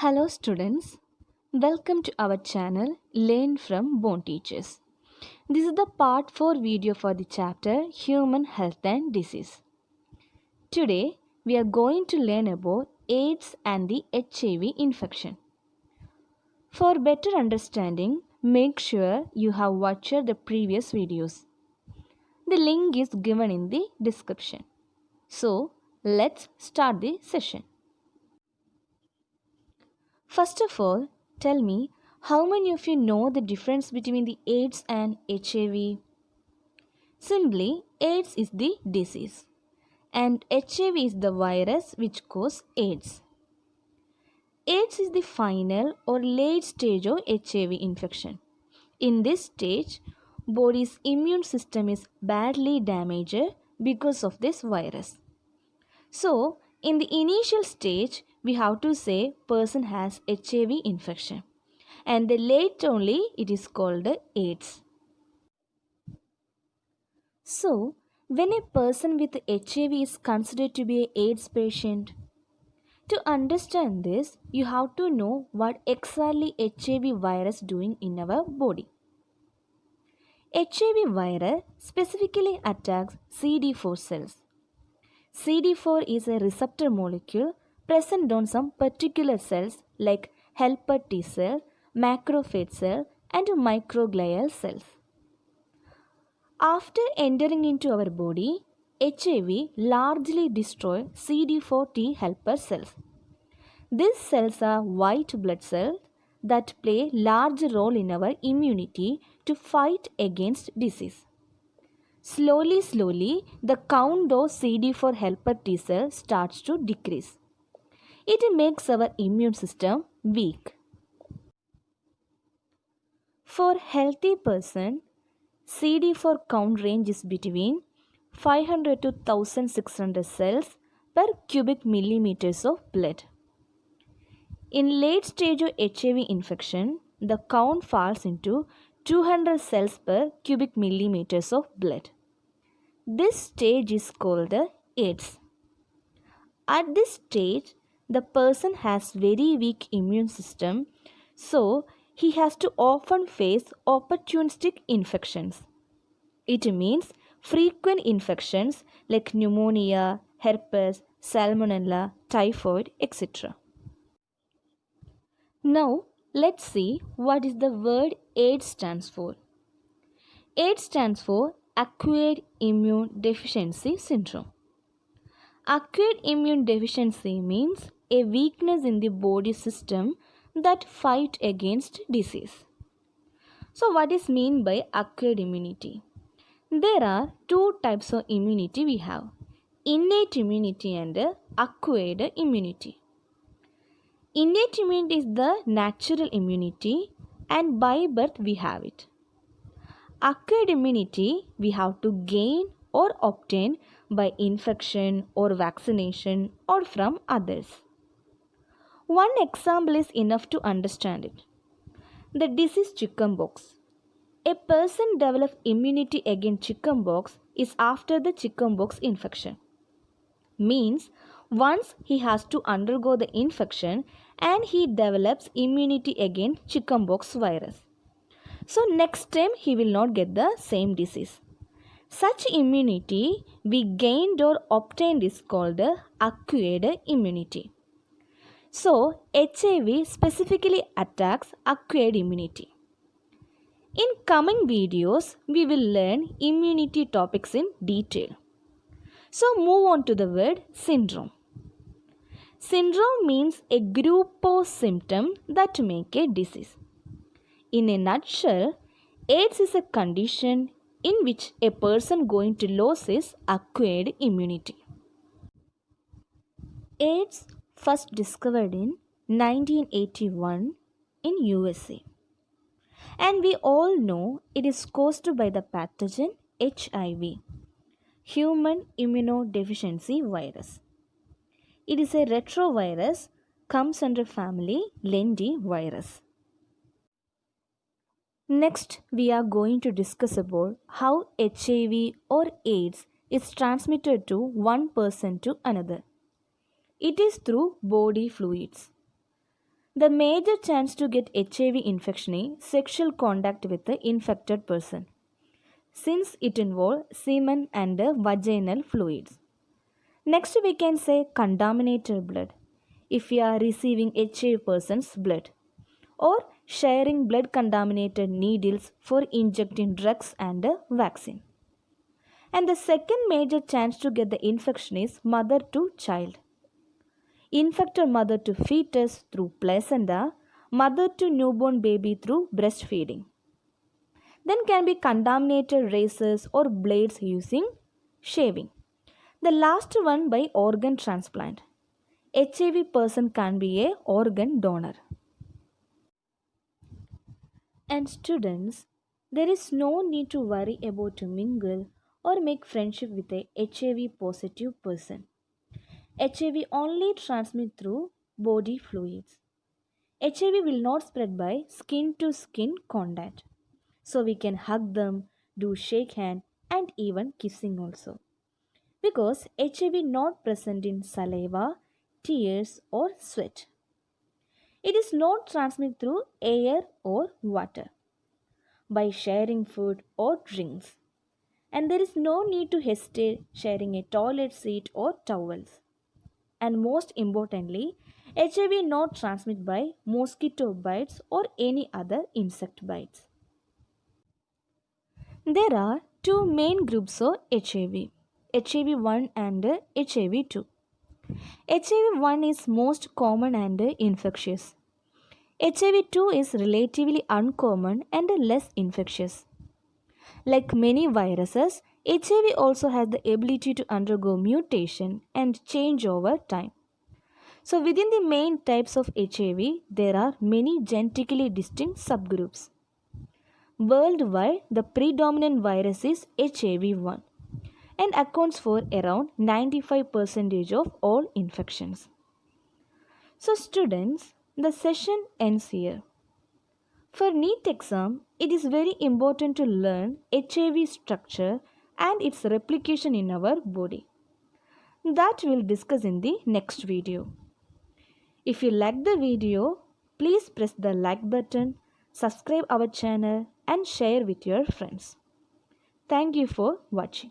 Hello students, welcome to our channel Learn from Bone Teachers. This is the part 4 video for the chapter Human Health and Disease. Today we are going to learn about AIDS and the HIV infection. For better understanding, make sure you have watched the previous videos. The link is given in the description. So let's start the session. First of all, tell me how many of you know the difference between the AIDS and HIV? Simply, AIDS is the disease and HIV is the virus which causes AIDS. AIDS is the final or late stage of HIV infection. In this stage, body's immune system is badly damaged because of this virus. So, in the initial stage, we have to say person has HIV infection. And the late only it is called AIDS. So, when a person with HIV is considered to be an AIDS patient, to understand this, you have to know what exactly HIV virus doing in our body. HIV virus specifically attacks CD4 cells. CD4 is a receptor molecule present on some particular cells like helper T cell, macrophage cell and microglial cells. After entering into our body, HIV largely destroys CD4 T helper cells. These cells are white blood cells that play large role in our immunity to fight against disease. Slowly, the count of CD4 helper T cells starts to decrease. It makes our immune system weak. For healthy person, CD4 count range is between 500 to 1600 cells per cubic millimeters of blood. In late stage of HIV infection, the count falls into 200 cells per cubic millimeters of blood. This stage is called the AIDS. At this stage, the person has very weak immune system, so he has to often face opportunistic infections. It means frequent infections like pneumonia, herpes, salmonella, typhoid, etc. Now, let's see what is the word AIDS stands for. AIDS stands for Acquired Immune Deficiency Syndrome. Acquired immune deficiency means a weakness in the body system that fight against disease. So what is mean by acquired immunity? There are two types of immunity we have. Innate immunity and acquired immunity. Innate immunity is the natural immunity and by birth we have it. Acquired immunity we have to gain or obtain by infection or vaccination or from others. One example is enough to understand it. The disease chickenpox. A person develops immunity against chickenpox is after the chickenpox infection. Means once he has to undergo the infection and he develops immunity against chickenpox virus. So next time he will not get the same disease. Such immunity we gained or obtained is called the acquired immunity. So HIV specifically attacks acquired immunity. In coming videos, we will learn immunity topics in detail. So move on to the word syndrome. Syndrome means a group of symptoms that make a disease. In a nutshell, AIDS is a condition in which a person going to lose his acquired immunity. AIDS first discovered in 1981 in USA. And we all know it is caused by the pathogen HIV, human immunodeficiency virus. It is a retrovirus, comes under family lentivirus. Next, we are going to discuss about how HIV or AIDS is transmitted to one person to another. It is through body fluids. The major chance to get HIV infection is sexual contact with the infected person, since it involves semen and vaginal fluids. Next, we can say contaminated blood, if we are receiving HIV person's blood, or sharing blood contaminated needles for injecting drugs and vaccine. And the second major chance to get the infection is mother to child. Infected mother to fetus through placenta, mother to newborn baby through breastfeeding. Then can be contaminated razors or blades using shaving. The last one by organ transplant. HIV person can be a organ donor. And students, there is no need to worry about to mingle or make friendship with a HIV positive person. HIV only transmit through body fluids. HIV will not spread by skin to skin contact. So we can hug them, do shake hand and even kissing also. Because HIV not present in saliva, tears or sweat. It is not transmitted through air or water, by sharing food or drinks. And there is no need to hesitate sharing a toilet seat or towels. And most importantly, HIV not transmitted by mosquito bites or any other insect bites. There are two main groups of HIV, HIV-1 and HIV-2. HIV-1 is most common and infectious. HIV-2 is relatively uncommon and less infectious. Like many viruses, HIV also has the ability to undergo mutation and change over time. So within the main types of HIV, there are many genetically distinct subgroups. Worldwide, the predominant virus is HIV-1 and accounts for around 95% of all infections. So students, the session ends here. For NEET exam, it is very important to learn HIV structure and its replication in our body. That we'll discuss in the next video. If you like the video, please press the like button, subscribe our channel and share with your friends. Thank you for watching.